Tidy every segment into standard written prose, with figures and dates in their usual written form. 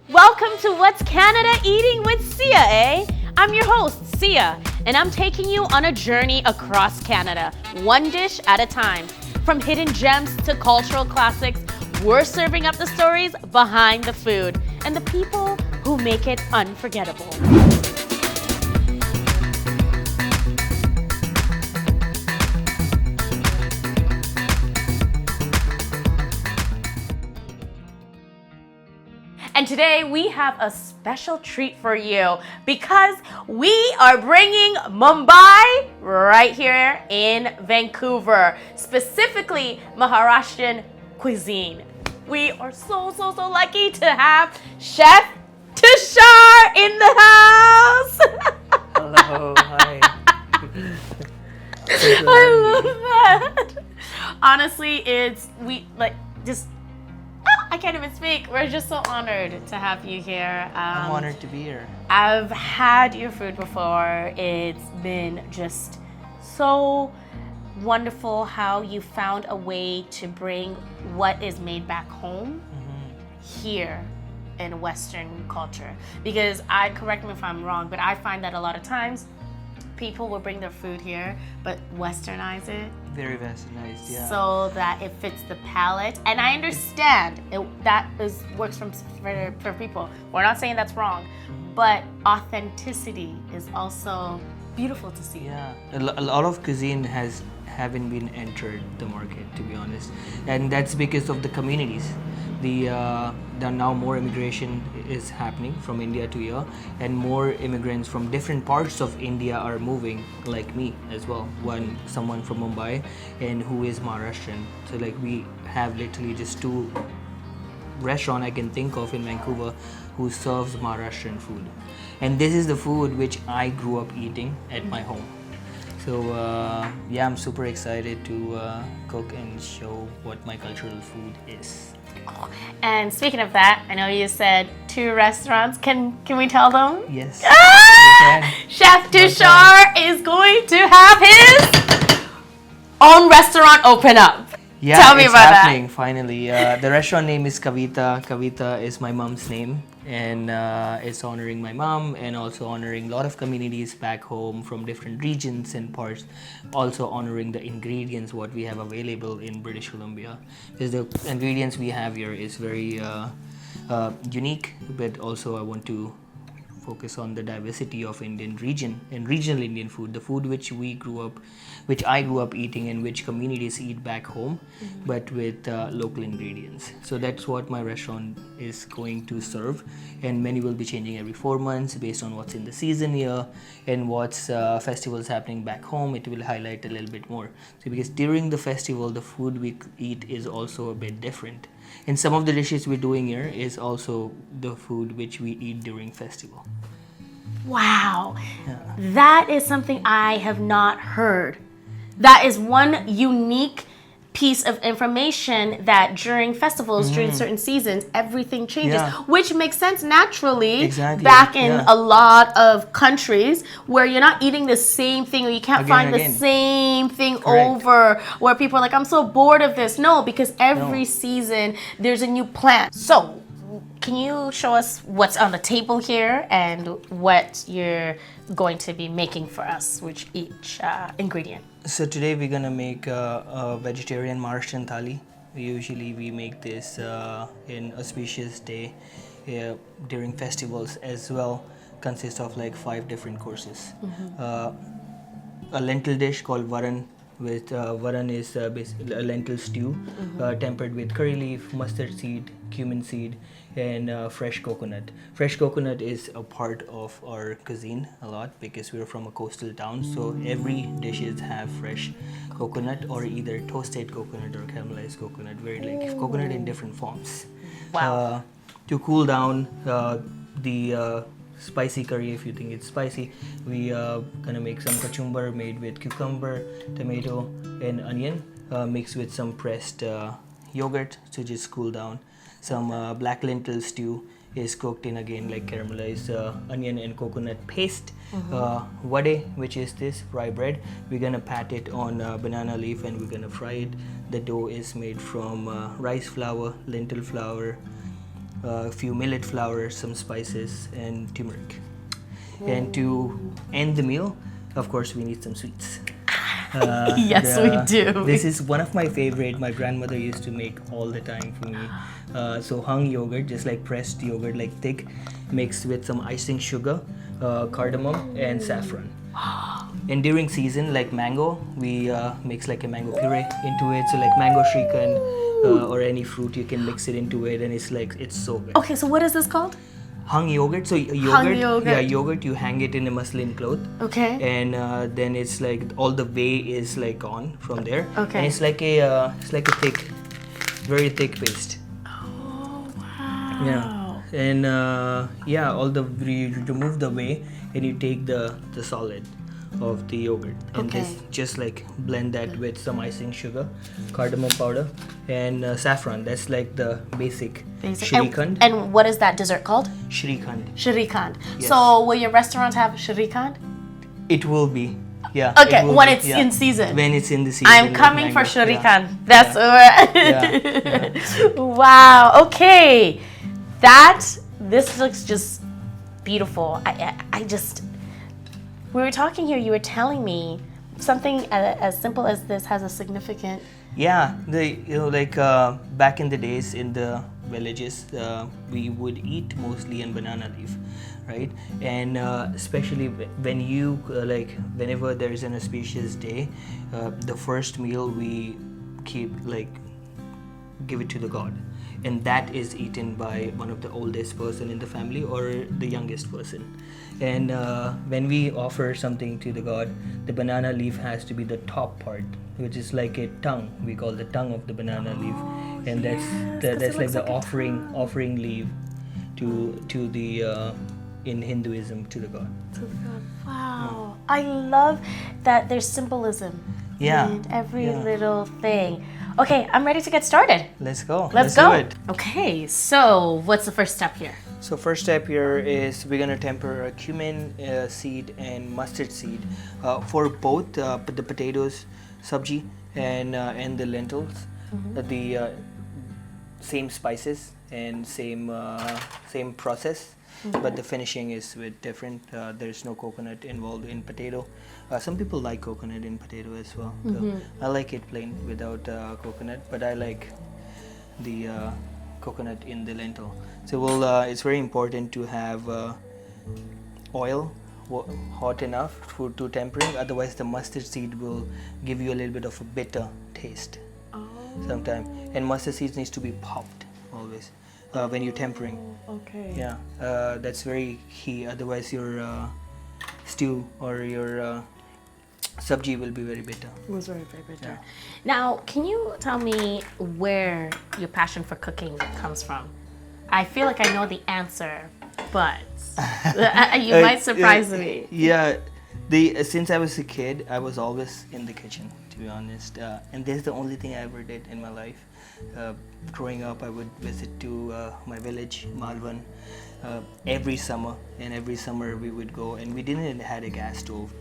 Welcome to What's Canada Eating with Sia, eh? I'm your host, Sia, and I'm taking you on a journey across Canada, one dish at a time. From hidden gems to cultural classics, we're serving up the stories behind the food and the people who make it unforgettable. And today we have a special treat for you because we are bringing Mumbai right here in Vancouver, specifically Maharashtrian cuisine. We are so lucky to have Chef Tushar in the house. Hello, hi. I love that. Honestly, I can't even speak. We're just so honored to have you here. I'm honored to be here. I've had your food before. It's been just so wonderful how you found a way to bring what is made back home here in Western culture. Because correct me if I'm wrong, but I find that a lot of times people will bring their food here, but Westernize it. Very westernized, yeah. So that it fits the palate. And I understand works for people. We're not saying that's wrong, but authenticity is also beautiful to see. Yeah, a lot of cuisine haven't been entered the market, to be honest, and that's because of the communities. The now more immigration is happening from India to here, and more immigrants from different parts of India are moving, like me as well. Someone from Mumbai and who is Maharashtrian. So like we have literally just two restaurant I can think of in Vancouver who serves Maharashtrian food, and this is the food which I grew up eating at my home. So I'm super excited to cook and show what my cultural food is. And speaking of that, I know you said 2 restaurants. Can we tell them? Yes. Chef Tushar is going to have his own restaurant open up. Yeah, tell me it's about happening finally. The restaurant name is Kavita. Kavita is my mom's name, and it's honoring my mom and also honoring a lot of communities back home from different regions and parts. Also honoring the ingredients what we have available in British Columbia, because the ingredients we have here is very unique. But also I want to focus on the diversity of Indian region and regional Indian food, the food which I grew up eating and which communities eat back home, but with local ingredients. So that's what my restaurant is going to serve, and menu will be changing every 4 months based on what's in the season here and what's festivals happening back home. It will highlight a little bit more. So because during the festival, the food we eat is also a bit different. And some of the dishes we're doing here is also the food which we eat during festival. Wow. Yeah. That is something I have not heard. That is one unique piece of information that during festivals, during certain seasons, everything changes, which makes sense naturally back in a lot of countries where you're not eating the same thing, or you can't find the same thing over, where people are like, I'm so bored of this. No, because every season there's a new plant. So can you show us what's on the table here and what you're going to be making for us with each ingredient? So today we're gonna make a vegetarian Maharashtrian thali. Usually we make this in auspicious day during festivals as well. Consists of like 5 different courses. A lentil dish called varan. Varan is basically a lentil stew, tempered with curry leaf, mustard seed, cumin seed, and fresh coconut. Fresh coconut is a part of our cuisine a lot because we're from a coastal town, so every dishes have fresh coconut or either toasted coconut or caramelized coconut, coconut in different forms. Wow. To cool down the spicy curry, if you think it's spicy, we gonna make some kachumbar made with cucumber, tomato, and onion, mixed with some pressed yogurt to just cool down. Some black lentil stew is cooked in again like caramelized onion and coconut paste. Vade, which is this rye bread, we're gonna pat it on banana leaf and we're gonna fry it. The dough is made from rice flour, lentil flour, a few millet flour, some spices, and turmeric. And to end the meal, of course, we need some sweets. Yes, we do. This is one of my favorite. My grandmother used to make all the time for me. So hung yogurt, just like pressed yogurt, like thick, mixed with some icing sugar, cardamom, and saffron. And during season, like mango, we mix like a mango puree into it. So like mango shrikhand or any fruit, you can mix it into it, and it's so good. Okay, so what is this called? Hung yogurt. So Hung yogurt. Yeah, yogurt. You hang it in a muslin cloth. Okay. And then it's like all the whey is like gone from there. Okay. And it's like a thick, very thick paste. Oh wow. Yeah. And all you remove the whey and you take the solid of the yogurt and Okay. just like blend that with some icing sugar, cardamom powder, and saffron. That's like the basic shrikhand. And what is that dessert called? Shrikhand. Shrikhand. Yes. So will your restaurant have shrikhand? It will be. Yeah. Okay, it will when be, it's yeah. in season. When it's in the season. I'm like coming for mango. shrikhand. That's Yeah. Wow. Okay. This looks just beautiful. I just we were talking here. You were telling me something as simple as this has a significant. Yeah, back in the days in the villages, we would eat mostly on banana leaf, right? And especially when you whenever there is an auspicious day, the first meal we give it to the god, and that is eaten by one of the oldest person in the family or the youngest person. And when we offer something to the god, the banana leaf has to be the top part, which is like a tongue. We call the tongue of the banana leaf, and that's like the offering leaf to the in Hinduism to the god. Wow. I love that there's symbolism Yeah. in every Yeah. little thing. Okay, I'm ready to get started. Let's go. Let's do go. it. Okay, so what's the first step here? So first step here is we're gonna temper a cumin seed and mustard seed for both the potatoes, sabji, and the lentils. The same spices and same process, but the finishing is with different. There's no coconut involved in potato. Some people like coconut in potato as well. So I like it plain without coconut, but I like the coconut in the lentil. So it's very important to have oil hot enough to tempering. Otherwise, the mustard seed will give you a little bit of a bitter taste sometimes. And mustard seeds needs to be popped always when you're tempering. Okay. Yeah, that's very key. Otherwise, your stew or your sabji will be very bitter. It was very, very bitter. Yeah. Now, can you tell me where your passion for cooking comes from? I feel like I know the answer, but you might surprise me. Yeah, since I was a kid, I was always in the kitchen, to be honest. And that's the only thing I ever did in my life. Growing up, I would visit to my village, Malvan, every summer. And every summer we would go, and we didn't have a gas stove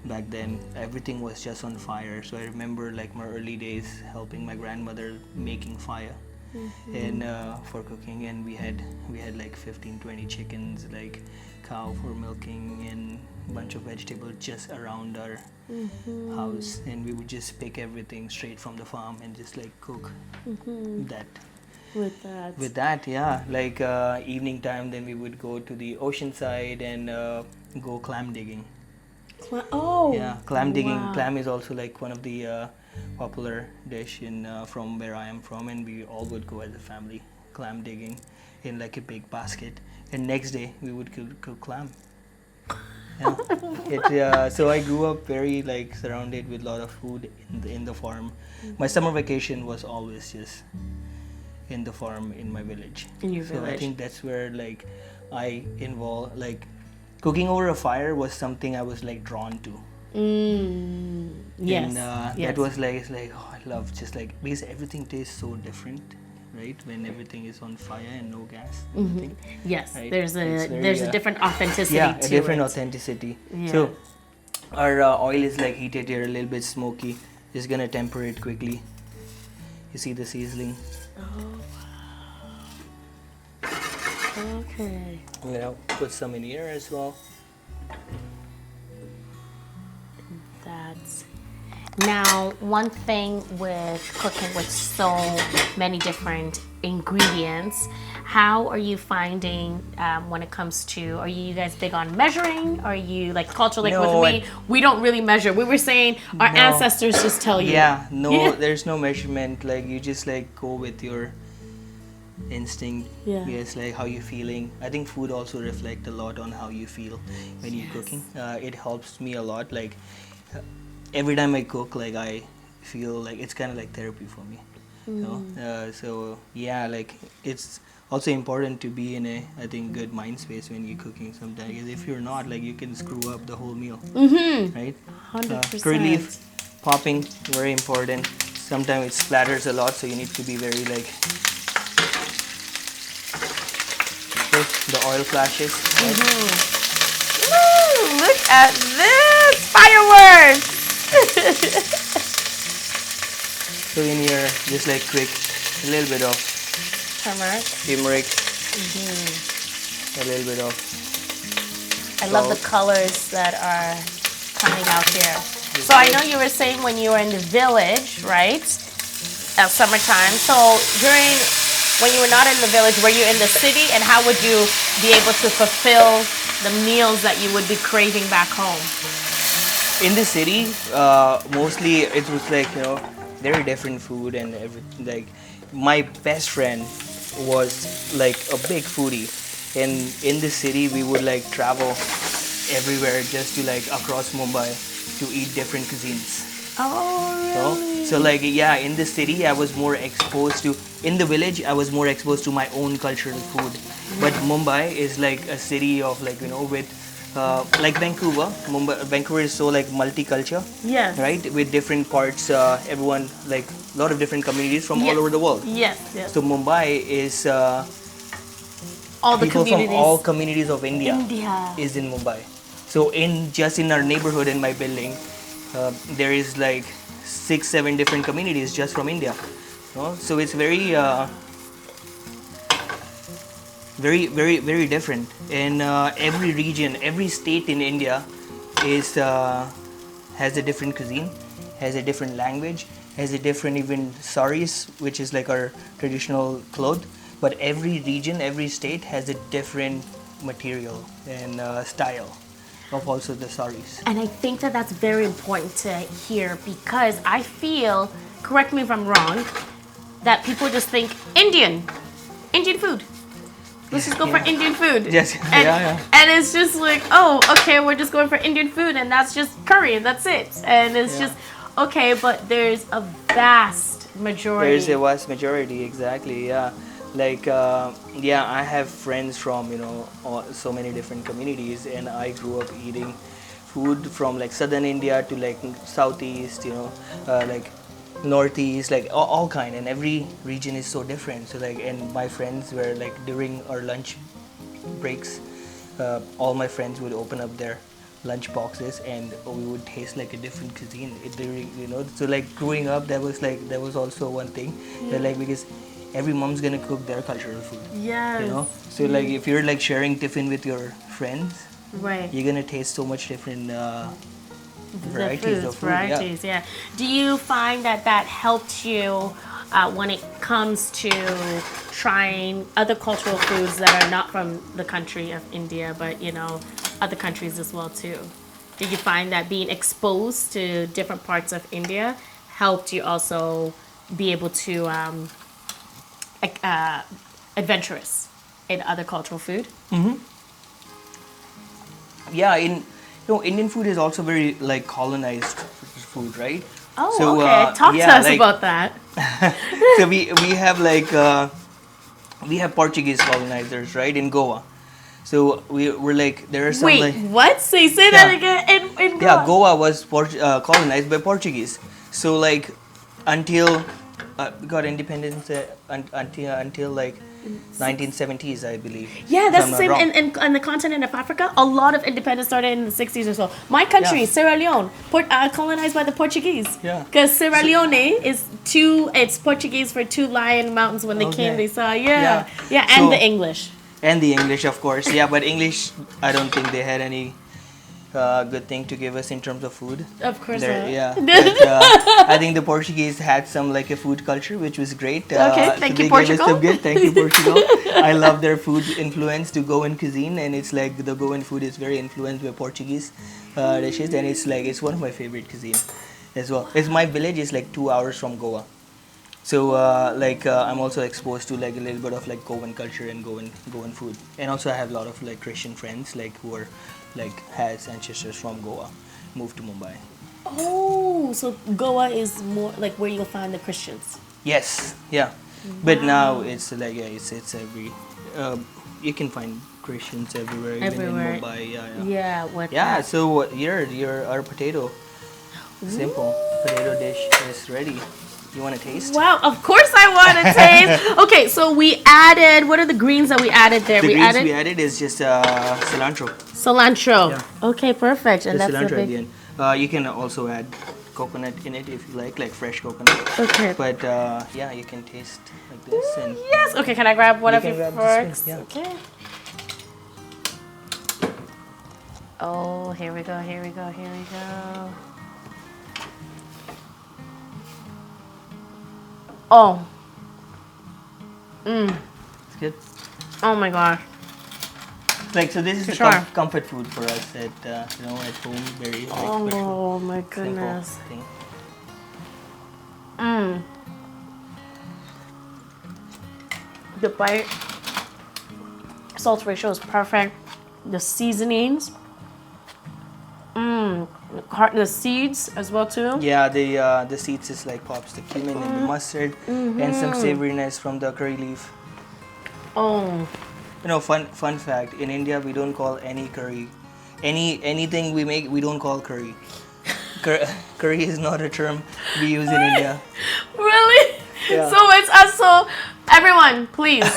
back then. Everything was just on fire. So I remember like my early days helping my grandmother making fire. And for cooking, and we had like 15-20 chickens, like cow for milking, and a bunch of vegetables just around our house, and we would just pick everything straight from the farm and just like cook that with that. Yeah, like evening time, then we would go to the ocean side and go clam digging. Yeah, clam digging. Wow. Clam is also like one of the popular dish from where I am from, and we all would go as a family clam digging in like a big basket, and next day we would cook clam. Yeah. So I grew up very like surrounded with a lot of food in the farm. My summer vacation was always just in the farm in my village. In your So I village. think that's where like I involve like cooking over a fire was something I was like drawn to. Yes. And that was like, it's like, oh, I love just like, because everything tastes so different, right? When everything is on fire and no gas. Yes. Right? There's It's very, a different authenticity yeah, to a different it. authenticity. Yeah. So our oil is like heated here, a little bit smoky. Just gonna temper it quickly. You see the sizzling? Okay. I'm gonna put some in here as well. That's now one thing with cooking with so many different ingredients. How are you finding when it comes to? Are you guys big on measuring? Are you like culture? Like No, with me, we don't really measure. We were saying our No. ancestors just tell you. Yeah, no, Yeah. there's no measurement. Like you just like go with your instinct. Yeah. Yes, like how you're feeling. I think food also reflect a lot on how you feel when you're cooking. It helps me a lot. Like every time I cook, like I feel like it's kind of like therapy for me. You know? So yeah, like it's also important to be in a, I think, good mind space when you're cooking sometimes. Because if you're not, like you can screw up the whole meal, right? 100%. Curry leaf popping, very important. Sometimes it splatters a lot, so you need to be very like. Okay, the oil flashes. Right? Woo, look at this fireworks. So in here, just like quick, a little bit of Turmeric. turmeric, a little bit of. I love the salt. colors that are coming out here. So I know you were saying when you were in the village, right? At summertime. So when you were not in the village, were you in the city? And how would you be able to fulfill the meals that you would be craving back home? In the city, mostly it was like, you know, very different food and everything. Like my best friend was like a big foodie, and in the city we would like travel everywhere just to like across Mumbai to eat different cuisines. Oh, really? So like yeah, in the city I was more exposed to. In the village I was more exposed to my own cultural food, but Mumbai is like a city of like, you know, with like Vancouver. Vancouver is so like multicultural, Yes. right? With different parts, everyone like a lot of different communities from all over the world. Yes, yes. So Mumbai is all the people communities. from all communities of India, India. is in Mumbai. So in our neighborhood in my building, there is like 6-7 different communities just from India. You know? So it's very very different. And every region, every state in India is has a different cuisine, has a different language, has a different even saris, which is like our traditional cloth. But every region, every state has a different material and style of also the saris. And I think that that's very important to hear because I feel, correct me if I'm wrong, that people just think Indian food. Let's just go for Indian food. Yes, and, and it's just like, oh, okay, we're just going for Indian food and that's just curry and that's it. And it's just, okay, but there's a vast majority. There's a vast majority, exactly, yeah. Like, yeah, I have friends from, you know, so many different communities, and I grew up eating food from like southern India to like southeast, you know, like northeast, like all kind, and every region is so different. So like, and my friends were like during our lunch breaks, all my friends would open up their lunch boxes and we would taste like a different cuisine. You know, so like growing up, that was also one thing that like, because every mom's gonna cook their cultural food. Yes. You know, so like if you're like sharing tiffin with your friends, Right. you're gonna taste so much different varieties The foods, of food. varieties, yeah. Do you find that helped you when it comes to trying other cultural foods that are not from the country of India, but you know, other countries as well too? Did you find that being exposed to different parts of India helped you also be able to adventurous in other cultural food? Yeah, Indian food is also very like colonized food, right? Oh, So, okay. Talk to yeah, us like- about that. So we have like we have Portuguese colonizers, right, in Goa. So we're like, there are some Wait, like, what? Say that again in Goa. yeah, Goa was colonized by Portuguese. So like until we got independence until like 1970s, I believe. Yeah, if that's I'm the not same wrong. in the continent of Africa. A lot of independence started in the 60s or so. My country, Yeah. Sierra Leone, colonized by the Portuguese. Yeah. Because Sierra Leone it's Portuguese for two lion mountains when they Okay. came, they saw, Yeah. and So- the English. And the English, of course. Yeah, but English, I don't think they had any good thing to give us in terms of food. Of course not. Yeah. But, I think the Portuguese had some like a food culture, which was great. Okay, thank you, Portugal. Thank you, Portugal. I love their food influence to Goan cuisine, and it's like the Goan food is very influenced by Portuguese dishes, and it's one of my favorite cuisine as well. It's my village is like 2 hours from Goa. So I'm also exposed to like a little bit of like Goan culture and Goan food, and also I have a lot of like Christian friends like who are like has ancestors from Goa, moved to Mumbai. Oh, so Goa is more like where you'll find the Christians. Yes, yeah, but now it's like it's every you can find Christians everywhere, even in Mumbai. Yeah. So your our potato, simple potato dish is ready. You want to taste? Wow, of course I want to taste. Okay, so we added, what are the greens that we added there? The greens we added is just cilantro. Cilantro. Yeah. Okay, perfect. And The that's cilantro the at big... the end. You can also add coconut in it if you like fresh coconut. Okay. But yeah, you can taste like this. And yes. Okay, can I grab one of your grab forks? this one, yeah. Okay. Oh, here we go, here we go, here we go. Oh. It's good. Oh my gosh. Like so, this is the comfort food for us at at home. Very like Oh my goodness. simple thing. The bite, salt ratio is perfect. The seasonings. The seeds as well too. Yeah, the seeds is like pops the cumin and the mustard and some savoriness from the curry leaf. Oh. Fun fact, in India we don't call any curry, anything we make we don't call curry. Curry is not a term we use in India. Really? Yeah. So everyone, please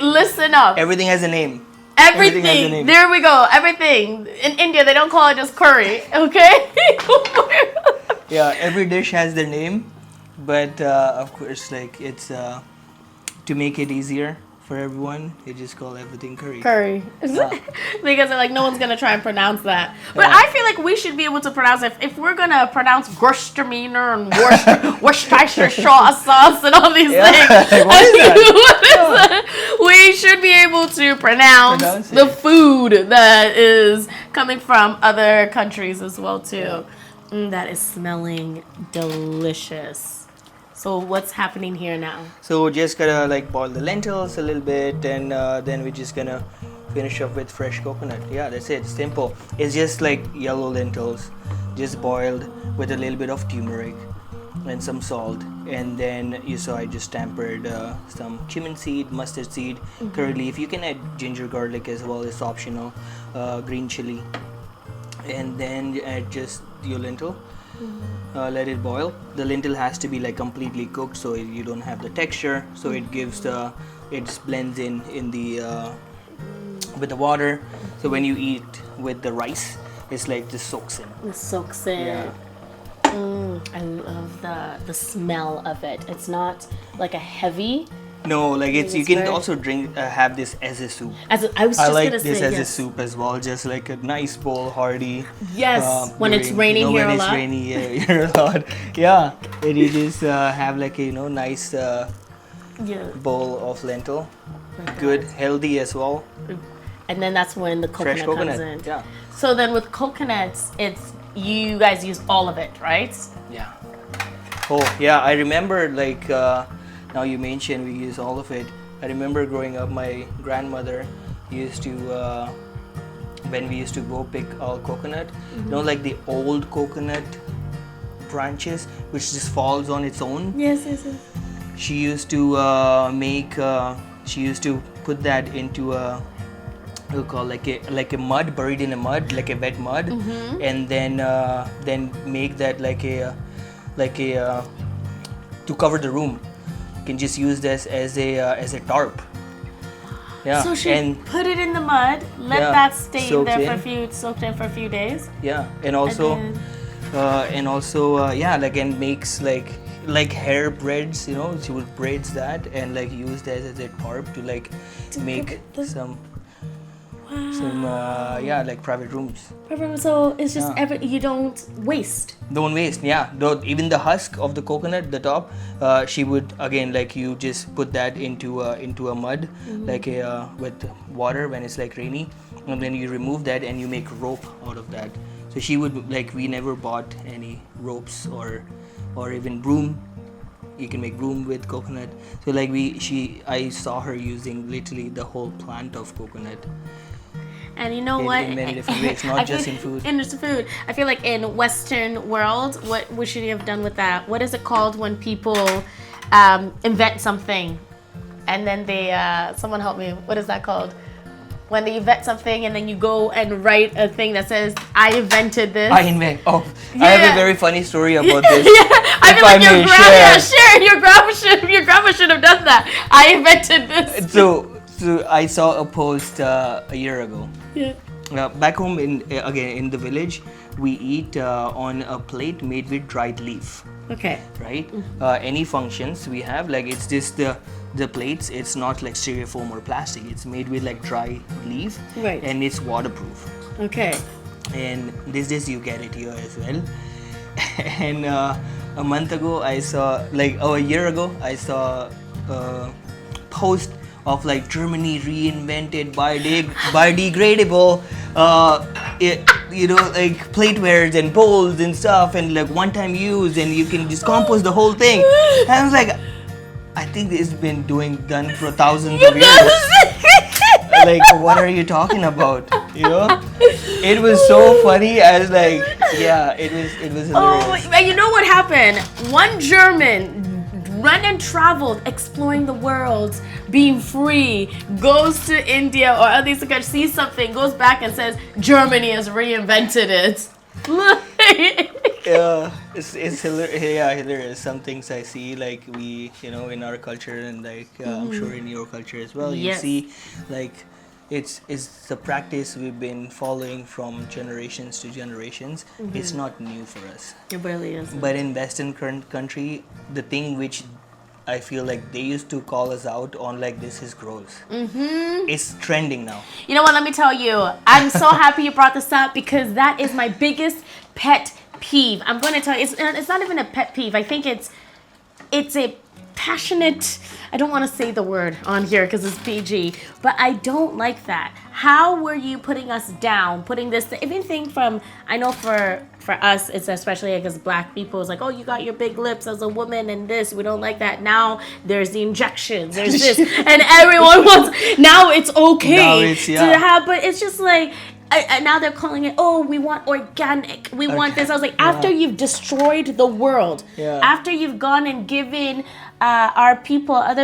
listen up. Everything has a name. Everything. Has a name. There we go. Everything. In India, they don't call it just curry. Okay? Yeah, every dish has their name, but of course, like it's to make it easier for everyone, they just call everything curry. Curry. Because they're like, no one's gonna try and pronounce that. But I feel like we should be able to pronounce it. If we're gonna pronounce Worcestershire and Worcestershire sauce and all these things, What is that? we should be able to pronounce the food that is coming from other countries as well too. That is smelling delicious. So what's happening here now? So we're just gonna like boil the lentils a little bit, and then we're just gonna finish up with fresh coconut. Yeah, that's it. Simple. It's just like yellow lentils, just boiled with a little bit of turmeric and some salt, and then you saw I just tempered some cumin seed, mustard seed, curry leaf. You can add ginger garlic as well. It's optional. Green chili, and then you add just your lentil. Let it boil. The lentil has to be like completely cooked, so you don't have the texture. So it gives it blends in the with the water. So when you eat with the rice, it's like this soaks in. It soaks in. Yeah. I love the smell of it. It's not like a heavy. No, like you can also drink have this as a soup. I was just I like gonna this say, as yes. a soup as well, just like a nice bowl, hearty. Yes, when it's raining here a lot. When it's rainy here a lot, yeah. And you just have like a nice bowl of lentil, good, healthy as well. And then that's when the coconut, Fresh coconut, comes in. yeah. So then with coconuts, it's you guys use all of it, right? Yeah. Oh yeah, I remember like. Now you mentioned we use all of it. I remember growing up, my grandmother used to, when we used to go pick our coconut, like the old coconut branches, which just falls on its own. Yes. She used to she used to put that into a, like a mud, buried in a mud, like a wet mud, and then make that like a to cover the room. You can just use this as a tarp. Yeah. So she put it in the mud, let that stay soaked there soaked in for a few days. Yeah, and also, and makes like like hair braids, she would braids that and like use that as a tarp to like make some like private rooms. So it's just you don't waste. Don't waste, yeah. Though even the husk of the coconut, the top, she would again like you just put that into a mud, like with water when it's like rainy, and then you remove that and you make rope out of that. So she would like we never bought any ropes or even broom. You can make broom with coconut. So like I saw her using literally the whole plant of coconut. And you know what? In many different ways, not just in food. In just food. I feel like in Western world, what should you have done with that? What is it called when people invent something and then they, someone help me, what is that called? When they invent something and then you go and write a thing that says, I invented this. I have a very funny story about this. I feel like your grandma should have done that. I invented this. So I saw a post a year ago. Yeah. Back home in the village, we eat on a plate made with dried leaf. Okay. Right? Any functions we have, like it's just the plates. It's not like styrofoam or plastic. It's made with like dry leaf. Right. And it's waterproof. Okay. And this you get it here as well. And a month ago, a year ago, I saw a post of like Germany reinvented biodegradable like platewares and bowls and stuff, and like one-time use, and you can just compost the whole thing. And I was like, I think this has been done for thousands of years. Like, what are you talking about? It was so funny. I was like, yeah, it was hilarious. Oh, and you know what happened? One German ran and traveled, exploring the world, being free, goes to India or at least sees something, goes back and says, Germany has reinvented it. Yeah, it's hilarious. Yeah, hilarious. Some things I see, like we, in our culture, and like I'm sure in your culture as well. You see, like it's the practice we've been following from generations to generations. It's not new for us. It really is. But in Western country, the thing which I feel like they used to call us out on, like, this is gross. It's trending now. You know what? Let me tell you. I'm so happy you brought this up because that is my biggest pet peeve. I'm going to tell you. It's not even a pet peeve. I think it's a passionate, I don't want to say the word on here because it's PG, but I don't like that. How were you putting us down, putting this, everything from, I know for us, it's especially because black people, it's like, oh, you got your big lips as a woman and this, we don't like that. Now there's the injections, there's this, and everyone wants, now it's okay to have, but it's just like, now they're calling it, oh, we want organic, we want this. I was like, after you've destroyed the world, after you've gone and given other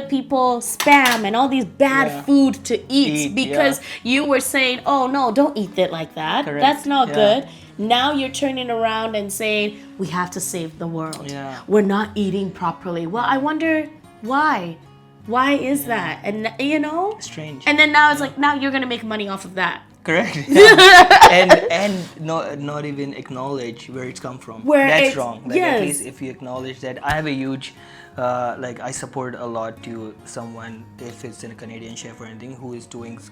people spam and all these bad food to eat because you were saying, oh no, don't eat it like that. Correct. That's not good. Now you're turning around and saying, we have to save the world. We're not eating properly. Well, I wonder why. Why is that? And strange. And then now it's like, now you're gonna make money off of that. Correct. and not even acknowledge where it's come from. That's wrong. Like, at least if you acknowledge that. I have a huge I support a lot to someone, if it's a Canadian chef or anything, who is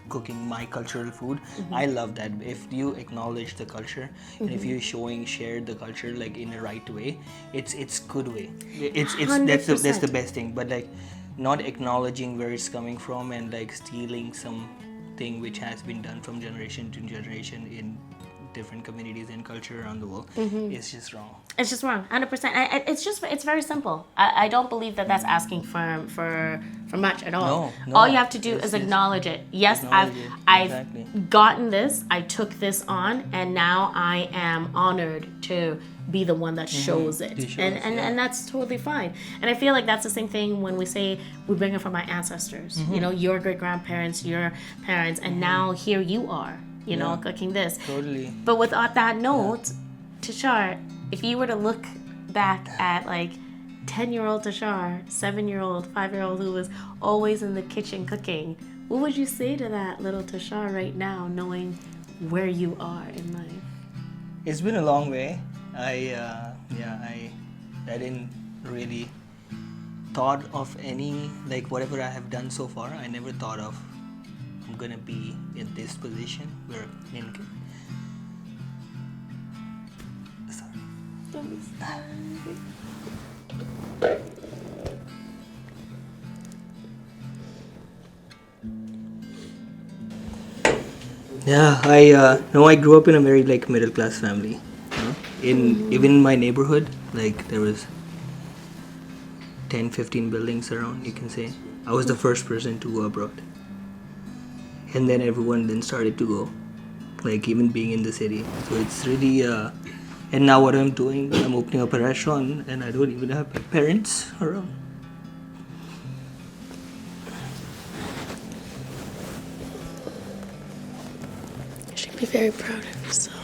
cooking my cultural food. I love that. If you acknowledge the culture and if you share the culture like in the right way, it's good way. That's the best thing. But like not acknowledging where it's coming from and like stealing something which has been done from generation to generation in different communities and culture around the world, it's just wrong. It's just wrong, 100%. It's very simple. I don't believe that that's asking for much at all. No, all you have to do is acknowledge it. Yes, I've gotten this. I took this on, and now I am honored to be the one that shows it, and that's totally fine. And I feel like that's the same thing when we say we bring it from our ancestors. Your great grandparents, your parents, and now here you are. Cooking this. Totally. But without that note, Tushar, if you were to look back at like 10-year-old Tushar, 7-year-old, 5-year-old who was always in the kitchen cooking, what would you say to that little Tushar right now, knowing where you are in life? It's been a long way. I didn't really thought of any, like whatever I have done so far, I never thought of I'm gonna be in this position where Yeah, I grew up in a very like middle class family. You know? Even in my neighborhood, like there was 10, 15 buildings around. You can say I was the first person to go abroad, and then everyone then started to go, like even being in the city. So it's really and now what I'm doing, I'm opening up a restaurant, and I don't even have my parents around. You should be very proud of yourself.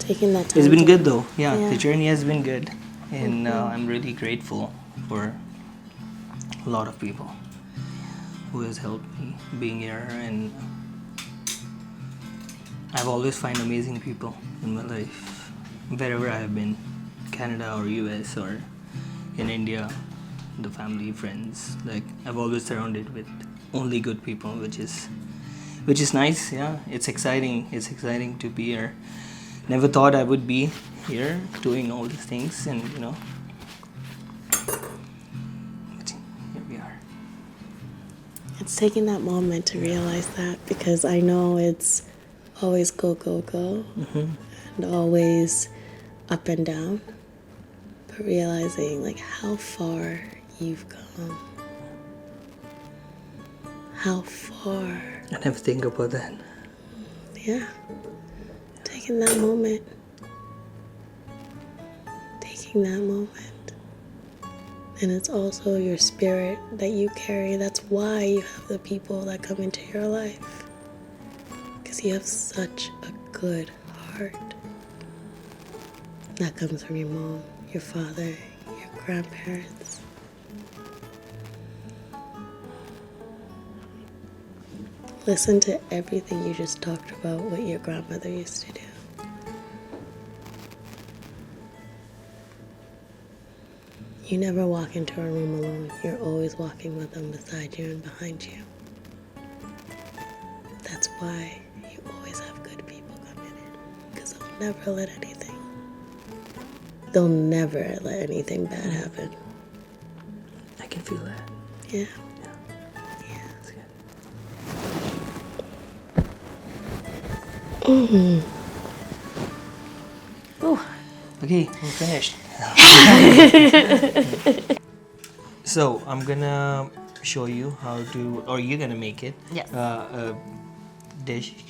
Taking that time. It's been good though. Yeah, the journey has been good, and I'm really grateful for a lot of people who has helped me being here, and I've always found amazing people in my life wherever I have been, Canada or US or in India, the family, friends. Like I've always surrounded with only good people, which is nice. Yeah, it's exciting. It's exciting to be here. Never thought I would be here doing all these things, and here we are. It's taking that moment to realize that, because I know it's always go, go, go, and always up and down, but realizing like how far you've come. How far. I never think about that. Yeah. Taking that moment. And it's also your spirit that you carry. That's why you have the people that come into your life. Because you have such a good heart. That comes from your mom, your father, your grandparents. Listen to everything you just talked about, what your grandmother used to do. You never walk into a room alone. You're always walking with them beside you and behind you. That's why you always have good people coming in. Because they'll never let anything bad happen. I can feel that. Yeah. That's good. Ooh. Okay, we're finished. So I'm gonna show you how to, or you're gonna make it. Yes. A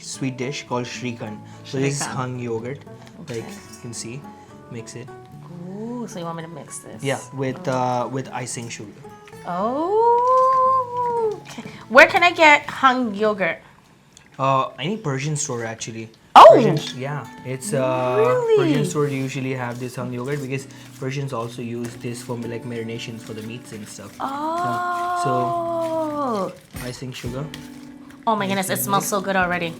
sweet dish called Shrikand. So this is hung yogurt, like you can see. Mix it. Ooh, so you want me to mix this? Yeah, with icing sugar. Oh. Okay. Where can I get hung yogurt? Any Persian store actually. Oh! It's Really? Persian store usually have this hung yogurt because Persians also use this for like marinations for the meats and stuff. Oh. So icing sugar. Oh my goodness, it smells so good already.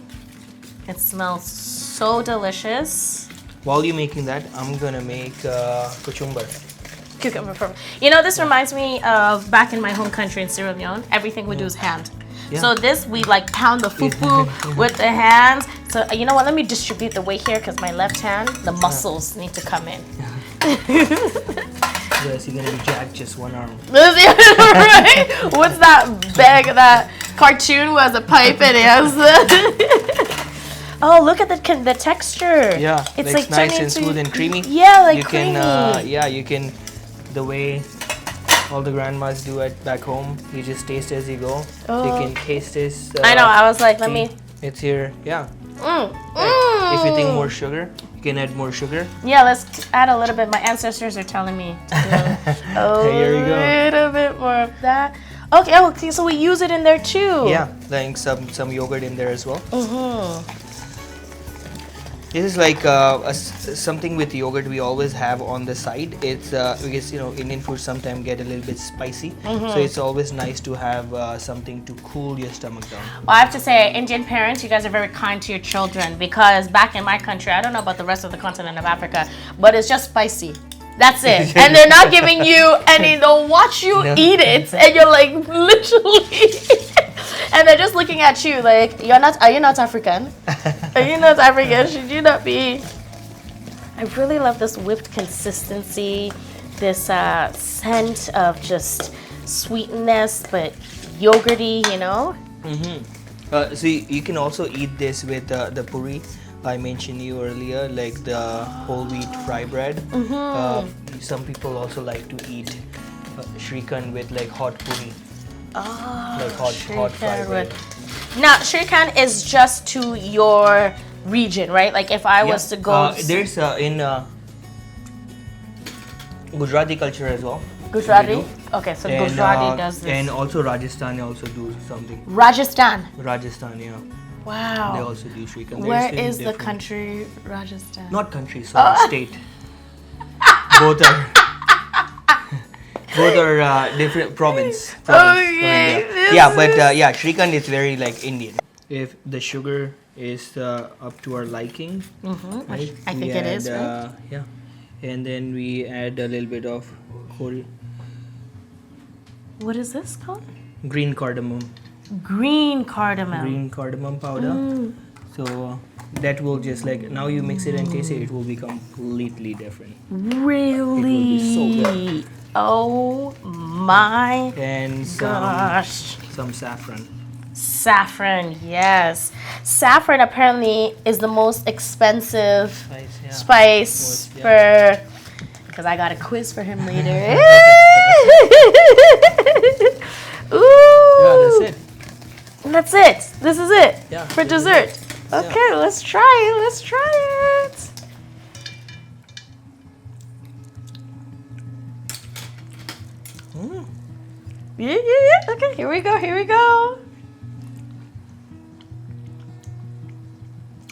It smells so delicious. While you're making that, I'm gonna make cucumber. Cucumber purple. You know, this reminds me of back in my home country in Sierra Leone. Everything we do is hand. Yeah. So this, we like pound the fufu with the hands. So you know what, let me distribute the weight here because my left hand, the muscles need to come in. Yes, you're gonna be jacked just one arm. Right? What's that bag, that cartoon was a pipe and it has Oh, look at the texture. Yeah, it's like nice turning and smooth and creamy. Yeah, like you creamy. You can, the way all the grandmas do it back home, you just taste as you go. Oh. You can taste this. I know, I was like, let me. It's here, yeah. Mm. If you think more sugar, you can add more sugar. Yeah, let's add a little bit. My ancestors are telling me to do Here you go. little bit more of that. Okay, so we use it in there too. Yeah, like some yogurt in there as well. This is like something with yogurt we always have on the side. It's because Indian food sometimes get a little bit spicy, so it's always nice to have something to cool your stomach down. Well, I have to say, Indian parents, you guys are very kind to your children, because back in my country, I don't know about the rest of the continent of Africa, but it's just spicy. That's it. And they're not giving you any, they'll watch you eat it, and you're like, literally. And they're just looking at you like, are you not African? Are you not African? Should you not be? I really love this whipped consistency, this scent of just sweetness, but yogurty, So you can also eat this with the puri I mentioned you earlier, like the whole wheat fry bread. Some people also like to eat shrikhand with like hot puri. Like hot fry bread. Now, shrikhand is just to your region, right? Like if I was to go... there's in Gujarati culture as well. Gujarati? Okay, so Gujarati does this. And also Rajasthan also do something. Rajasthan? Rajasthan, yeah. Wow. They also do shrikhand. Where is the country, Rajasthan? Not country, sorry, state. Both are... Both are different province. Okay. Yeah, but shrikhand is very like Indian. If the sugar is up to our liking, right? I think it is, right? Yeah, and then we add a little bit of What is this called? green cardamom. Green cardamom. Green cardamom powder. So that will just like, now you mix it and taste it, it will be completely different. Really? It will be so good. Oh my And gosh. some saffron. Saffron, yes. Saffron apparently is the most expensive spice Most, for... Because I got a quiz for him later. Ooh. Yeah, that's it. That's it. This is it. Yeah, for this is dessert. it. Okay, let's try it. Let's try it. Yeah. Okay, here we go.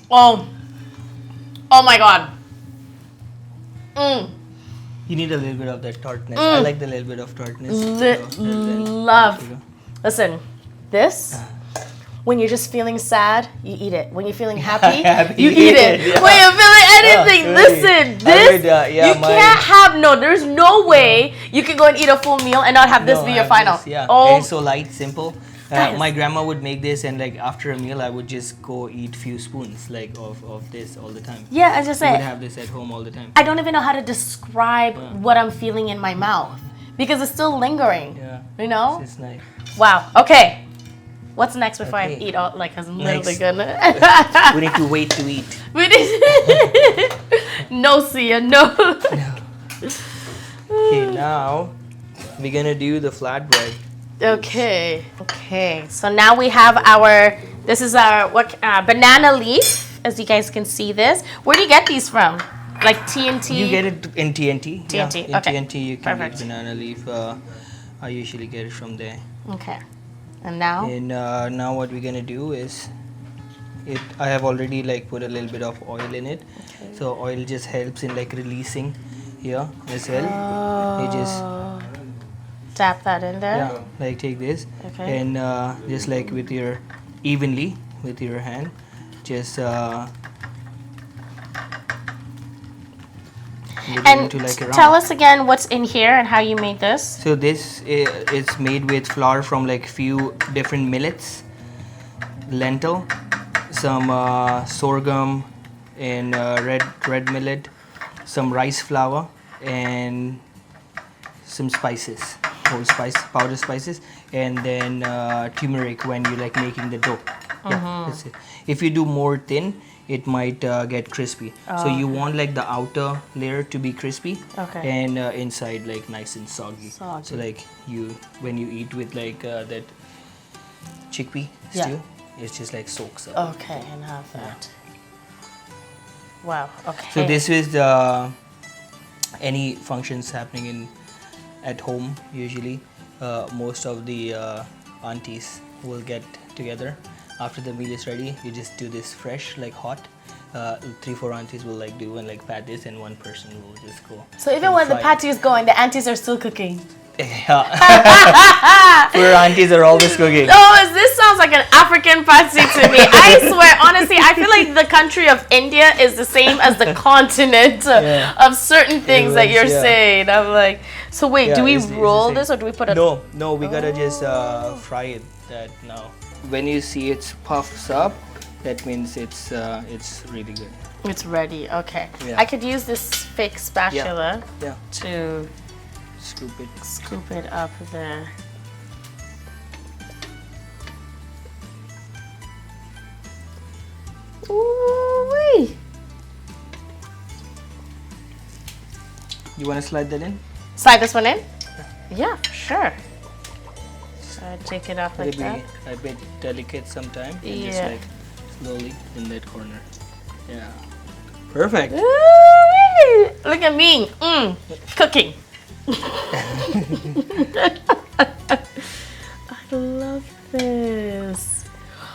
Oh my God. You need a little bit of that tartness. I like the little bit of tartness. Love. Listen, this, when you're just feeling sad, you eat it. When you're feeling happy, you eat it. Yeah. When you're feeling anything, Really. listen, this, you my- can't have, there's no way you can go and eat a full meal and not have this No, be I your have final. this, yeah. Oh, It's so light, simple. That is- My grandma would make this, and like after a meal, I would just go eat few spoons like of this all the time. yeah, I just We would say, have this at home all the time. I don't even know how to describe what I'm feeling in my mouth because it's still lingering. Yeah, You know? it's nice. Wow. Okay. What's next before I Okay. eat all, like, I'm literally Next. gonna. We need to wait to eat. We need- no, Sia, no. Okay, now we're gonna do the flatbread. Okay. So now we have this is our banana leaf, as you guys can see this. Where do you get these from? Like TNT? You get it in TNT. TNT, In okay. TNT, you can Perfect. get banana leaf. I usually get it from there. Okay. And now? And now what we're gonna do is, I have already like put a little bit of oil in it. Okay. So oil just helps in like releasing here as well. You just Tap that in there. like take this Okay. and just like evenly with your hand, just put it And into like a tell round. us again what's in here and how you made this. So this is made with flour from like few different millets, lentil, some sorghum and red millet, some rice flour, and some spices, powder spices, and then turmeric when you like making the dough. Yeah, that's it. If you do more thin, it might get crispy. So you want like the outer layer to be crispy, Okay. and inside like nice and soggy. Soggy. So like when you eat with like that chickpea Yeah. stew, it's just like soaks up. Okay, and have that. Wow. Okay. So this is any functions happening at home. Usually, most of the aunties will get together after the meal is ready. You just do this fresh, like hot, 3-4 aunties will like do and like pat this, and one person will just go. So even and when the fry it. patty is going, the aunties are still cooking. Yeah. Poor aunties are always cooking. Oh, this sounds like an African patty to me. I swear, honestly, I feel like the country of India is the same as the continent of certain things that you're saying. I'm like, so wait, do we roll this or do we put a... No, we gotta just fry it that now. When you see it puffs up, that means it's really good. It's ready, okay. Yeah. I could use this fake spatula to scoop it up there. Ooh-wee. You wanna slide that in? Slide this one in? Yeah, sure. So take it off like that. It'll be a bit delicate sometime. And just like slowly in that corner. Yeah. Perfect. Ooh-wee. Look at me. Cooking. I love this.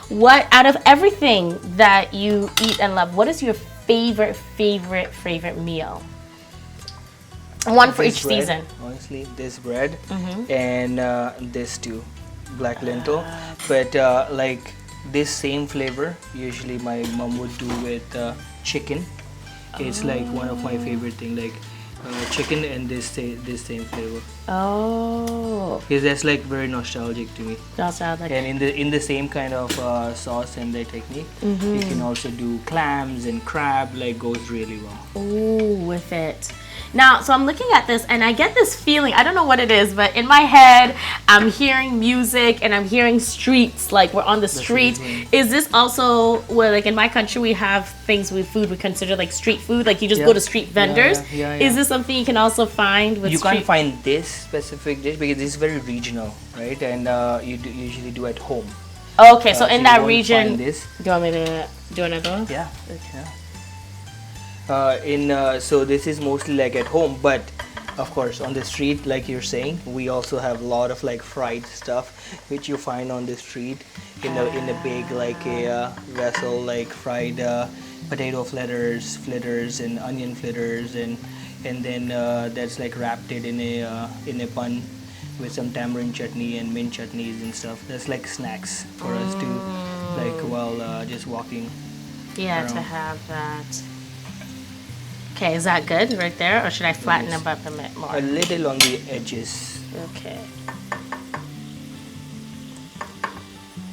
What, out of everything that you eat and love, what is your favorite meal? One for each bread, season. Honestly, this bread and this too, black lentil. But like this same flavor, usually my mom would do with chicken. It's like one of my favorite thing, like chicken and this same flavor. Oh. Because that's like very nostalgic to me. Nostalgic. And in the same kind of sauce and the technique, you can also do clams and crab. Like goes really well. Ooh, with it. Now, so I'm looking at this and I get this feeling, I don't know what it is, but in my head, I'm hearing music and I'm hearing streets, like we're on the street. Is this also where, like in my country, we have things with food we consider like street food, like you just go to street vendors? Yeah. Is this something you can also find with You can't find this specific dish because this is very regional, right? And usually do at home. Okay, so in that you region, find this. do you want me to do another one? Yeah. So this is mostly like at home, but of course on the street, like you're saying, we also have a lot of like fried stuff which you find on the street in a big like a vessel, like fried potato fritters and onion fritters, and then that's like wrapped it in a bun with some tamarind chutney and mint chutneys and stuff. That's like snacks for us to like while just walking. Yeah, around. to have that. Okay, is that good right there, or should I flatten them up a bit more? A little on the edges. Okay.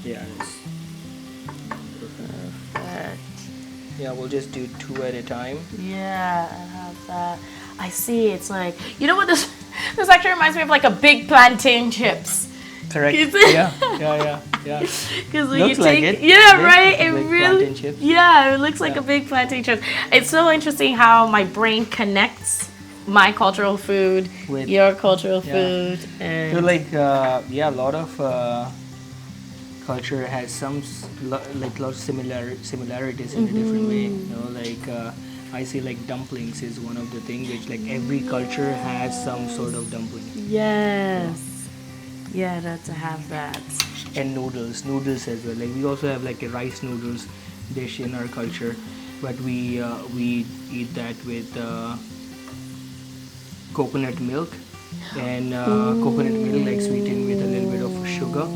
Yeah, it's Perfect. yeah, we'll just do 2 at a time. Yeah, I have that. I see. It's like, you know what this actually reminds me of, like a big plantain chips. Correct. Yeah. Because when Looks you like take, it. yeah, right. It Like really, plantain chips. yeah, it looks like a big plantain chip. It's so interesting how my brain connects my cultural food, With your cultural food, and So like a lot of culture has some lot of similarities in a different way. You know, like I see like dumplings is one of the things which like every culture has some sort of dumpling. yes, yeah, to have that. And noodles as well. Like we also have like a rice noodles dish in our culture, but we eat that with coconut milk and coconut milk like sweetened with a little bit of sugar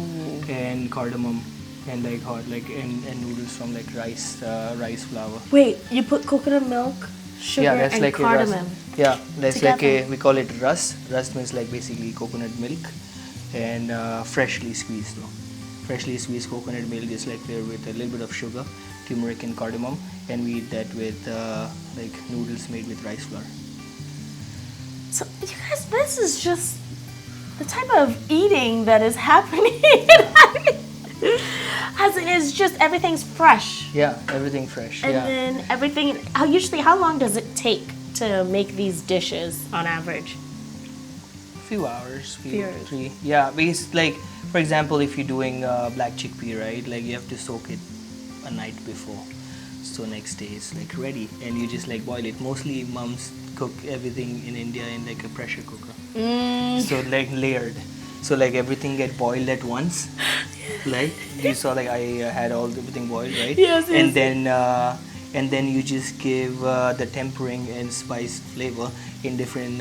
and cardamom and like hot and noodles from like rice flour. Wait, you put coconut milk, sugar, Yeah, that's and like cardamom. a rust. Yeah, that's together. like we call it rust. Rust means like basically coconut milk and freshly squeezed though. Freshly squeezed coconut milk is like there with a little bit of sugar, turmeric and cardamom, and we eat that with like noodles made with rice flour. So you guys, this is just the type of eating that is happening. As it is, just everything's fresh. Yeah, everything fresh. And yeah. then everything. How long does it take to make these dishes on average? Few hours, Few hours. 3. Yeah, because like for example, if you're doing black chickpea, right? Like you have to soak it a night before, so next day it's like ready, and you just like boil it. Mostly moms cook everything in India in like a pressure cooker, so like layered. So like everything get boiled at once. Like you saw, like I had everything boiled, right? Yes. And then and then you just give the tempering and spice flavor in different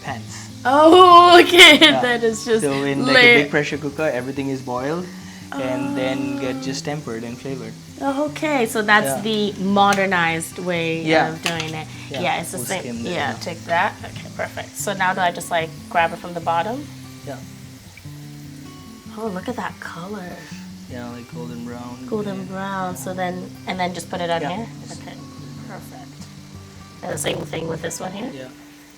pans. Oh, okay. Yeah. That is just So in like a big pressure cooker, everything is boiled and then get just tempered and flavored. Okay, so that's Yeah. the modernized way Yeah. of doing it. Yeah, Yeah, it's the we'll same. skim that, Yeah, yeah. take that. Okay, perfect. So now do I just like grab it from the bottom? Yeah. Oh, look at that color. Yeah, like golden brown. Golden brown. So then, and then just put it on Yeah. here? Okay, perfect. And the same thing with this one here? Yeah.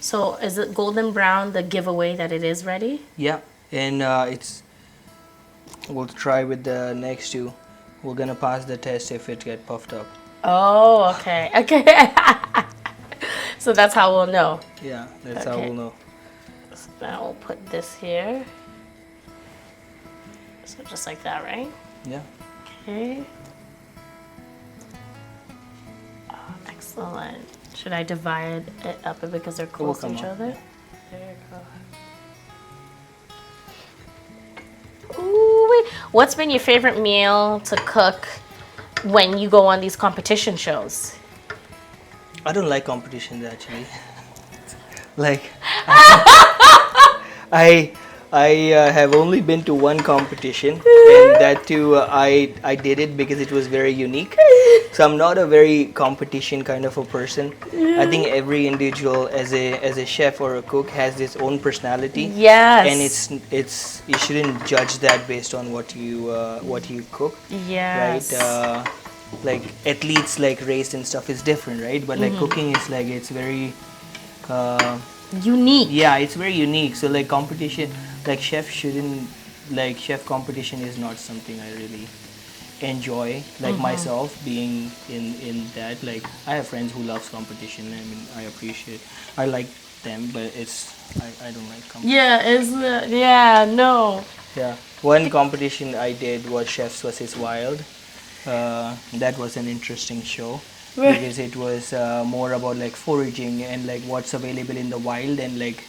So is it golden brown the giveaway that it is ready? Yeah. And we'll try with the next two. We're gonna pass the test if it get puffed up. Oh, okay. Okay. So that's how we'll know. Yeah, that's how Okay. we'll know. So now we'll put this here. So just like that, right? Yeah. Okay. Oh, excellent. Should I divide it up because they're will close to come each up, other? There you go. Ooh, what's been your favorite meal to cook when you go on these competition shows? I don't like competitions actually. Like I have only been to one competition, and that too I did it because it was very unique. So I'm not a very competition kind of a person. I think every individual as a chef or a cook has his own personality. Yes. And it's you shouldn't judge that based on what you cook. Yes. Right? Like athletes like race and stuff is different, right? But like cooking is like it's very Unique. yeah, it's very unique. So like competition, like chef competition is not something I really enjoy. Like myself being in that, like I have friends who loves competition. I mean, I like them, but I don't like competition. Yeah, no. Yeah, one competition I did was Chefs vs Wild. That was an interesting show because it was more about like foraging and like what's available in the wild, and like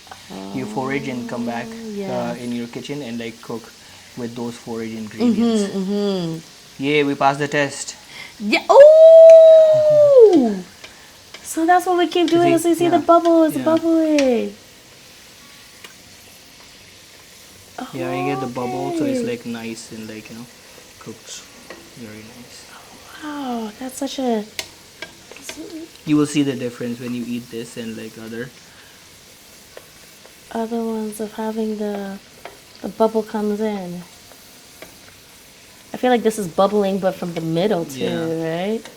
you forage and come back in your kitchen and like cook with those forage ingredients. Yeah, we passed the test. Yeah. Oh. So that's what we keep doing. As we see the bubble, it's bubbling. Yeah, you get the bubble, so it's like nice and like cooks very nice. Wow, that's such a. You will see the difference when you eat this and like Other ones of having the bubble comes in. I feel like this is bubbling, but from the middle too, right?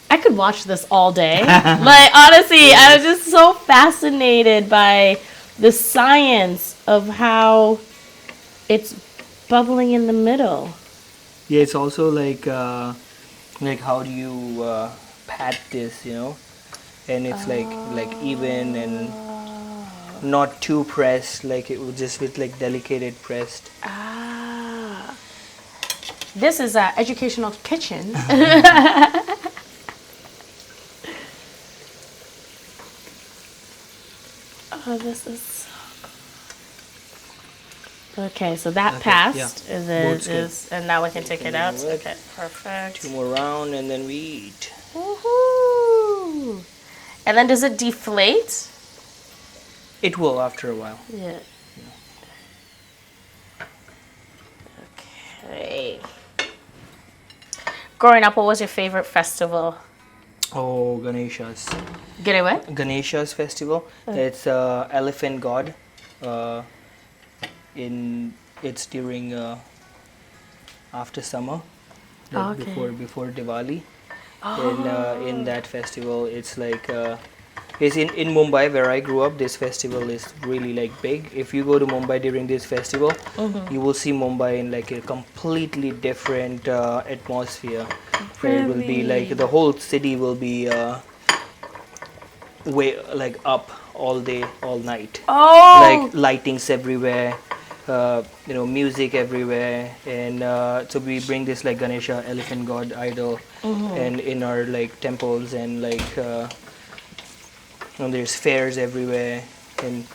I could watch this all day. Like honestly, I was just so fascinated by the science of how it's bubbling in the middle. Yeah, it's also like how do you pat this, and it's like even and not too pressed, like it was just with like delicate pressed. Ah, this is an educational kitchen. Oh, this is so cool. Okay, so that passed. And now we can take it out. Okay, perfect. 2 more round and then we eat. Woohoo! And then does it deflate? It will after a while. Yeah. Okay. Growing up, what was your favorite festival? Oh, Ganesha's. Get it what? Ganesha's festival. It's elephant god. It's during after summer, like before Diwali. And in that festival, it's like it's in Mumbai where I grew up. This festival is really like big. If you go to Mumbai during this festival, you will see Mumbai in like a completely different atmosphere. Where it will be like the whole city will be way like up all day, all night. Oh! Like lightings everywhere, music everywhere, and so we bring this like Ganesha elephant god idol, and in our like temples, and like there's fairs everywhere, and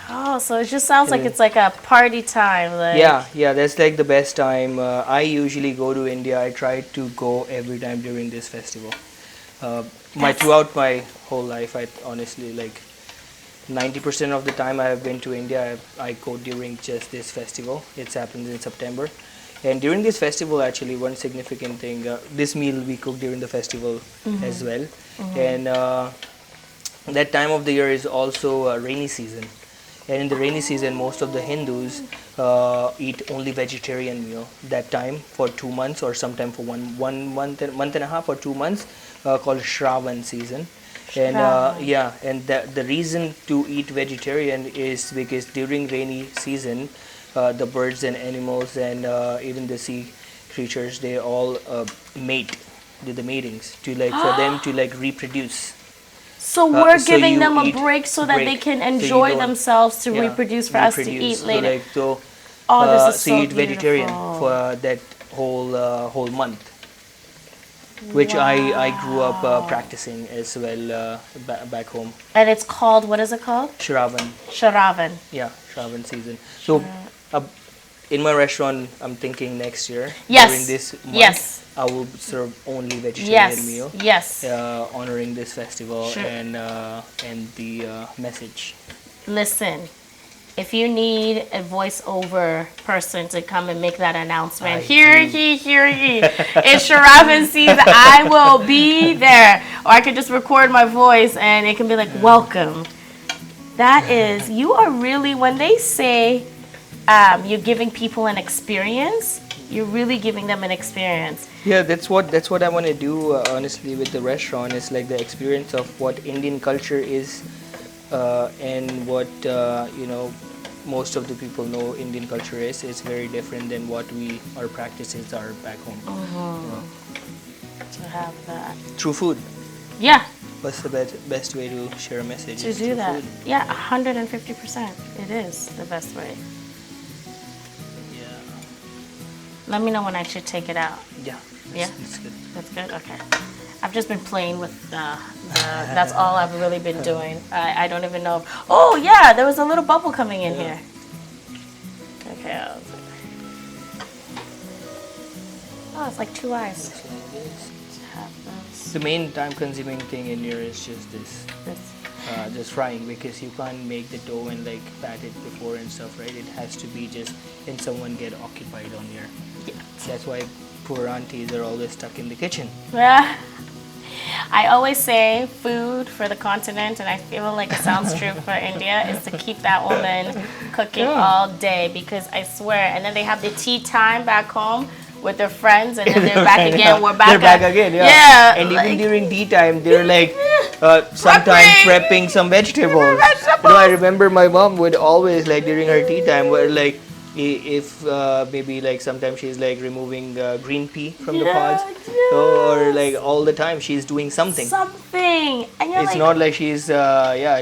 Oh, so it just sounds like it's like a party time. Like Yeah, that's like the best time. I usually go to India. I try to go every time during this festival. Throughout my whole life, I honestly like 90% of the time I have been to India. I go during just this festival. It's happened in September, and during this festival, actually, one significant thing. This meal we cook during the festival as well, and that time of the year is also a rainy season. And in the rainy season, most of the Hindus eat only vegetarian meal that time for 2 months, or sometime for one month and a half or 2 months, called Shravan season. And the reason to eat vegetarian is because during rainy season, the birds and animals and even the sea creatures, they all mate, do the matings to like for them to like reproduce. so we're So giving you them a eat break so that they break, can so you enjoy don't- themselves to yeah, reproduce for us to reproduce. eat later. So This is so you so eat vegetarian beautiful. for that whole month, which I grew up practicing as well back home. And it's called, what is it called? Shravan, Sharavan. yeah, Shravan season. So in my restaurant, I'm thinking next year Yes. during this month, Yes. I will serve only vegetarian Yes. meal, Yes. honoring this festival Sure. and the message. Listen, if you need a voiceover person to come and make that announcement, hear ye, hear ye. It's Sharavan season. I will be there. Or I could just record my voice and it can be like, welcome. That is, you are really, when they say you're giving people an experience, you're really giving them an experience. Yeah, that's what I want to do. Honestly, with the restaurant, it's like the experience of what Indian culture is, and what most of the people know Indian culture is. It's very different than what our practices are back home. To have that. Through food, Yeah, what's the best way to share a message? to is do through that. food. Yeah, 150%. It is the best way. Yeah, Let me know when I should take it out. yeah, Yeah? it's good. That's good? Okay. I've just been playing with that's all I've really been doing. I don't even know. Oh, yeah, there was a little bubble coming in here. Okay. Oh, it's like two eyes. So it is. Have this. The main time-consuming thing in here is just this. Just frying, because you can't make the dough and like pat it before and stuff, right? It has to be just in someone get occupied on here. Yeah. That's why poor aunties are always stuck in the kitchen. Yeah. I always say food for the continent, and I feel like it sounds true for India, is to keep that woman cooking all day, because I swear, and then they have the tea time back home with their friends, and then they're back again. We're back. They're back again, yeah. Yeah. And like- even during tea time, they're like sometimes prepping some vegetables. I remember my mom would always like during her tea time, where like if maybe like sometimes she's like removing green pea from the pods, or like all the time she's doing something. Something. And you're It's like, not like she's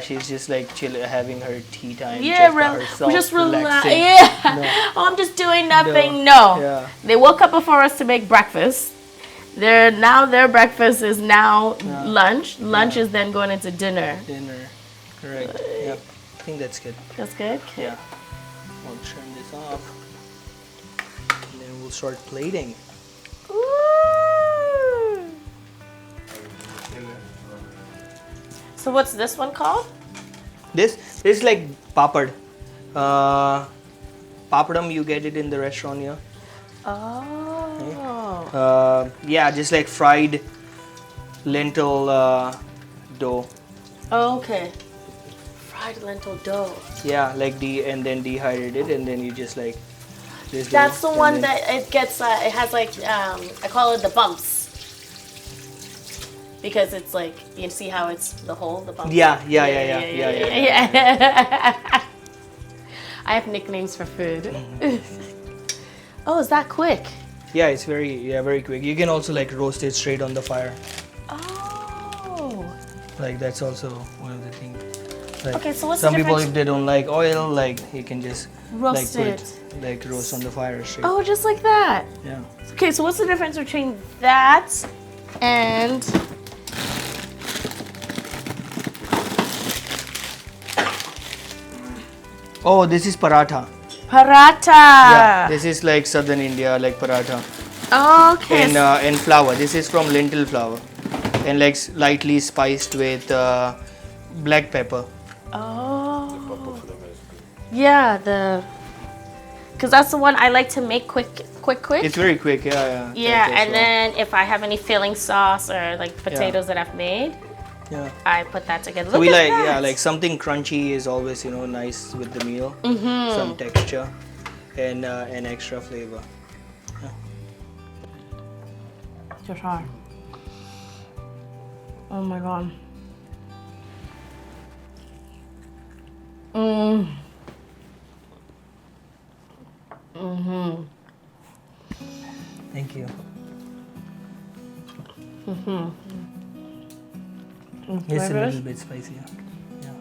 she's just like chill having her tea time. yeah, just by herself, just relax. relaxing. Yeah. No. Oh, I'm just doing nothing. No. Yeah. They woke up before us to make breakfast. Their breakfast is now lunch. Lunch is then going into dinner. Dinner, correct. Yeah, I think that's good. That's good. Yeah, I'll turn this off, and then we'll start plating. Ooh. So what's this one called? This is like papad. Papadam, you get it in the restaurant here. Oh. Yeah, just like fried lentil dough. Oh, okay. Fried lentil dough. Yeah, like and then dehydrate it, and then you just like. Just That's do, the and one then- that it gets. It has like I call it the bumps. Because it's like, you see how it's the hole, the bumps. Yeah. I have nicknames for food. Oh, is that quick? Yeah, it's very quick. You can also like roast it straight on the fire. Oh. Like that's also one of the things. Like, Okay, so what's the some people, difference? if they don't like oil, like you can just Roast like it. like roast on the fire straight. Oh, just like that. Yeah. Okay, so what's the difference between that and Oh, this is paratha. Paratha. Yeah, this is like southern India, like paratha. Okay. And flour. This is from lentil flour, and like lightly spiced with black pepper. Oh. Yeah, because that's the one I like to make quick. It's very quick, yeah. Yeah, That's and then if I have any filling sauce or like potatoes that I've made, yeah. I put that together. So Look we at like that. like something crunchy is always nice with the meal. Some texture and extra flavor. Tushar. Oh my god. Thank you. It's a little bit spicier. Yeah.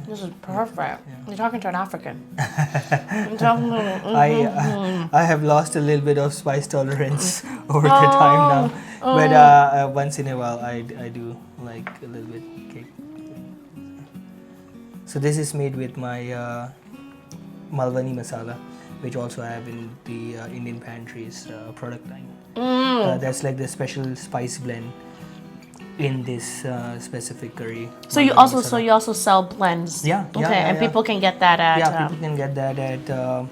This is perfect. Yeah. You're talking to an African. You're talking to, I have lost a little bit of spice tolerance over the time now, but once in a while I do like a little bit cake. So this is made with my Malwani masala, which also I have in the Indian Pantry's product line. That's like the special spice blend in this specific curry. So you also sell blends. Yeah. Okay, and people can get that at. Yeah, people can get that at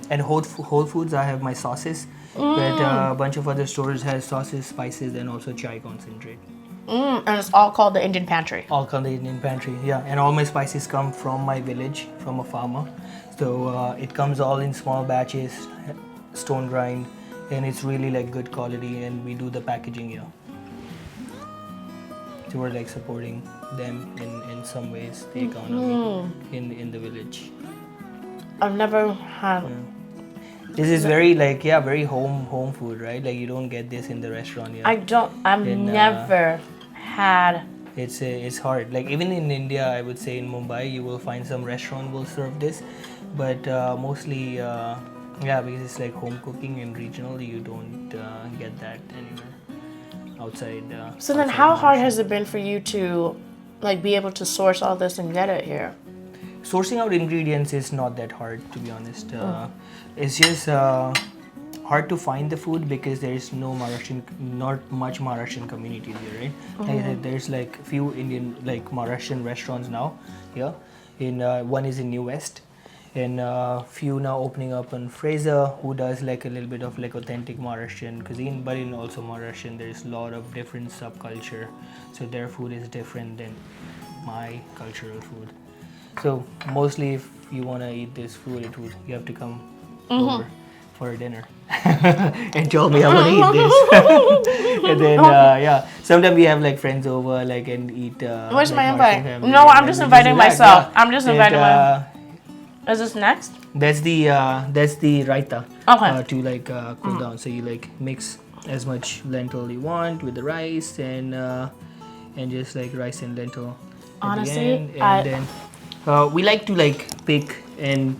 and Whole Foods. I have my sauces, but a bunch of other stores has sauces, spices, and also chai concentrate. And it's all called the Indian Pantry. All called the Indian Pantry. Yeah, and all my spices come from my village, from a farmer. So it comes all in small batches, stone grind, and it's really like good quality. And we do the packaging here. So we're like supporting them in some ways, the economy in the village. I've never had. This is very like very home food, right? Like you don't get this in the restaurant here. I've never had. It's hard. Like even in India, I would say in Mumbai, you will find some restaurant will serve this, but mostly because it's like home cooking and regional, you don't get that anywhere outside. So then, how hard has it been for you to like be able to source all this and get it here? Sourcing out ingredients is not that hard, to be honest. It's just hard to find the food because there is not much Maharashtrian community here, right? Like I said, there's like few Indian like Maharashtrian restaurants now here. One is in New West, and few now opening up in Fraser, who does like a little bit of like authentic Maharashtrian cuisine, but in also Maharashtrian there's a lot of different subculture, so their food is different than my cultural food. So mostly if you want to eat this food, you have to come over for a dinner and tell me I want to eat this. And then sometimes we have like friends over like and eat. Where's like my invite? family, No, I'm just inviting do that, myself. yeah. I'm just inviting myself. Is this next? That's the raita. Okay. To like cool down. So you like mix as much lentil you want with the rice and just like rice and lentil. Honestly, then we like to like pick and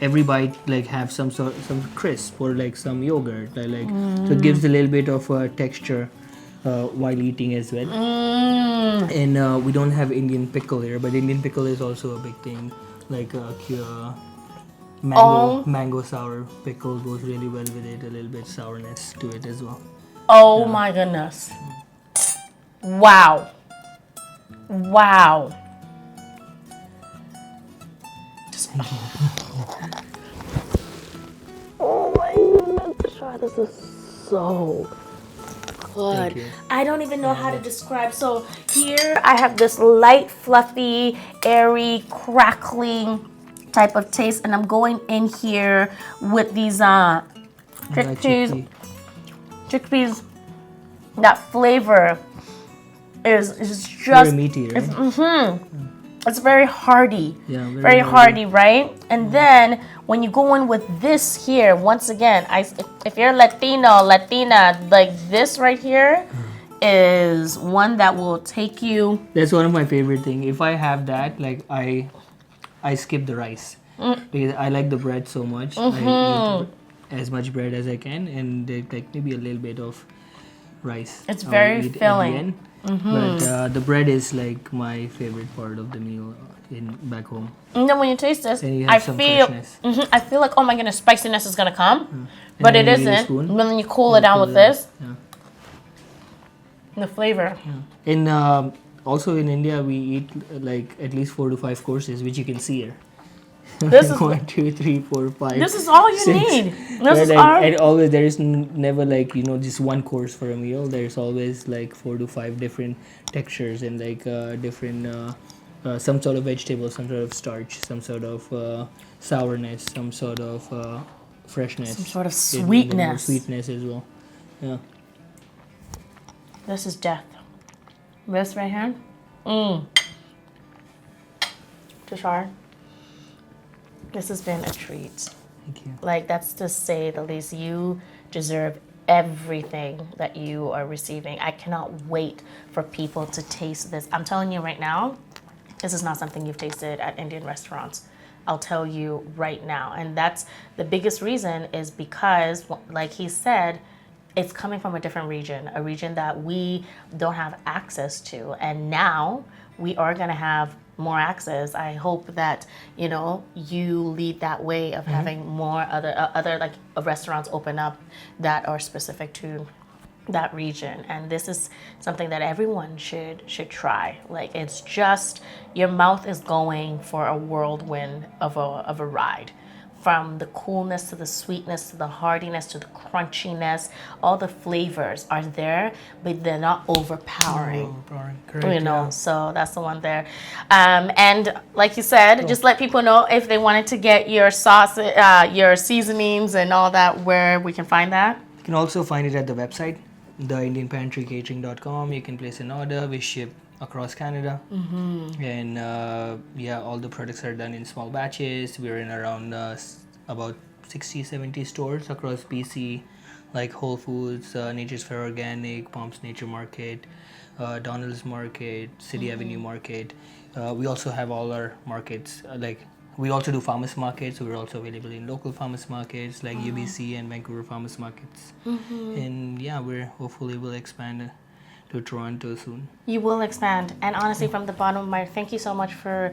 every bite like have some crisp or like some yogurt so it gives a little bit of texture while eating as well. And we don't have Indian pickle here, but Indian pickle is also a big thing, like mango sour pickle goes really well with it, a little bit sourness to it as well. Oh my goodness. Wow. Oh my goodness, this is so good. I don't even know how to describe. So here I have this light, fluffy, airy, crackling type of taste, and I'm going in here with these chickpeas. That flavor is just very meaty, right? It's very hearty. Yeah, very hearty, right? And then when you go in with this here, once again, if you're Latina, like this right here is one that will take you. That's one of my favorite things. If I have that, like I skip the rice because I like the bread so much. I eat as much bread as I can, and like maybe a little bit of rice. It's very filling. But the bread is like my favorite part of the meal. in back home. And then when you taste this, And you I have some feel, freshness. I feel like, oh my goodness, spiciness is gonna come, And but then it you need a isn't. spoon. And then you cool it down with this, the flavor. In also in India, we eat like at least 4 to 5 courses, which you can see here. This is 1, 2, 3, 4, 5. this is all you 6. need. This is Like, all. and always there is never like just one course for a meal. There's always like 4 to 5 different textures and like different some sort of vegetable, some sort of starch, some sort of sourness, some sort of freshness, Some sort of and sweetness. sweetness as well. Yeah. This is death. This right here. Tushar, this has been a treat. Thank you. Like, that's to say the least. You deserve everything that you are receiving. I cannot wait for people to taste this. I'm telling you right now, this is not something you've tasted at Indian restaurants. I'll tell you right now. And that's the biggest reason is because, like he said, it's coming from a different region, a region that we don't have access to. And now we are going to have more access. I hope that, you lead that way of having more other like restaurants open up that are specific to that region. And this is something that everyone should try. Like, it's just, your mouth is going for a whirlwind of a ride. From the coolness to the sweetness to the hardiness to the crunchiness, all the flavors are there, but they're not overpowering. Correct, So that's the one there. And like you said, just let people know if they wanted to get your sauce, your seasonings and all that, where we can find that. You can also find it at the website, theindianpantrycatering.com. You can place an order. We ship across Canada. And all the products are done in small batches. We're in around about 60-70 stores across BC, like Whole Foods, Nature's Fair Organic, Palms Nature Market, Donald's Market, City Avenue Market. We also have all our markets, we also do farmers markets, so we're also available in local farmers markets like UBC and Vancouver farmers markets. And we're hopefully will expand to Toronto soon. You will expand. And honestly, from the bottom of my, thank you so much for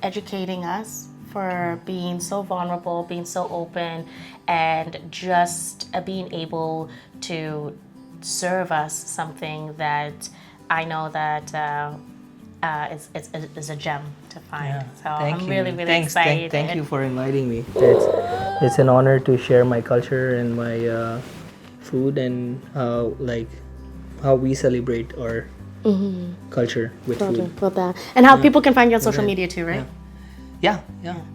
educating us, for being so vulnerable, being so open, and just being able to serve us something that I know that is a gem to find. So I'm really, really excited. Thank you for inviting me. It's an honor to share my culture and my food and how we celebrate our culture with food. Love that. And how people can find you on social media too, right? Yeah.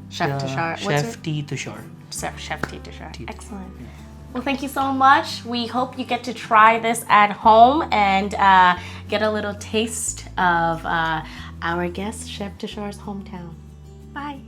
Chef Tushar. Chef T. Tushar. Chef T. Tushar. Excellent. Well, thank you so much. We hope you get to try this at home and get a little taste of our guest, Chef Tushar's hometown. Bye.